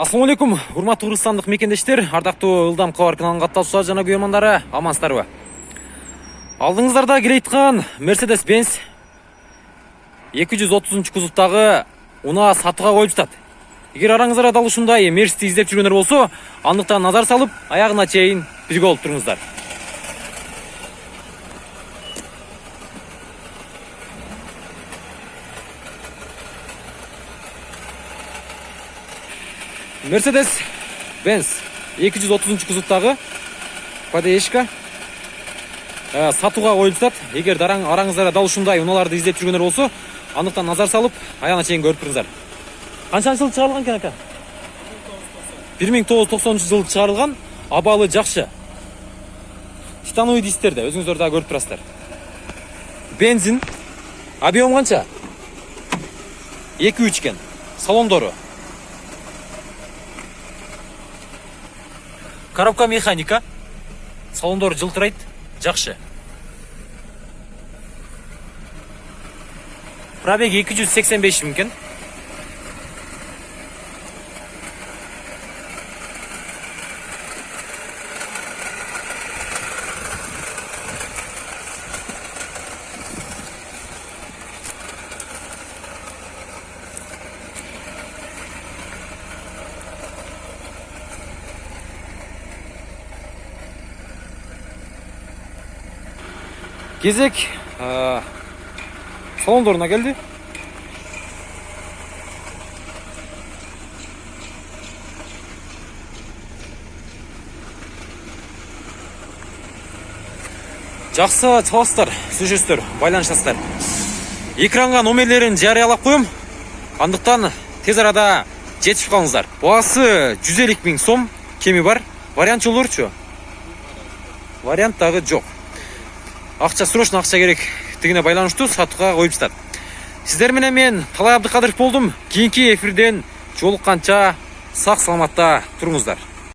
Ассаламу алейкум, урматтуу кыргызстандык мекендештер, ардактуу Ылдам кабар каналынын каттаашчылары жана көрөрмандары, амансыздарбы? Алдыңыздарда келейткан Mercedes-Benz 230 кузовтагы унаа сатууга коюлуп жатат. Эгер араңыздарда дал ушундай Mercedes издеп жүргөндөр болсо, андыктан назар салып, аягына чейин бирге болуп туруңуздар. Mercedes-Benz 230 кузовтагы подешка сатууга коюлуп жатат. Эгер араңыздарда дал ушундай унааларды издеп жүргөндөр болсо, андыктан назар салып, аягына чейин көрүп туруңуздар. Канчанчы жылы чыгарылган экен ака? 1990 жылы чыгарылган, абалы жакшы. Титановый дистерде, өзүңүздөр да көрүп турасыздар. Бензин, объем канча? 2-3 экен. Салондору. Коробка механика. Салондору жылтырайт, жакшы. Пробеги 285 миң экен. Кезек салондоруна келди. Жакшы чаласыздар, сүйлөшөсүздөр, байланышасыздар. Экранга номерлерин жарыялап коем. Андыктан тез арада жетишип калыңыздар. Баасы 150 миң сом, кеми бар. Вариант жолдорчу? Вариант дагы жок. Акча срочно акча керек. Тигине байланыштуу сатууга коюп жатат. Сиздер менен мен Талай Абдыкадыров болдум. Кийинки эфирден жолукканча сак саламатта туруңуздар.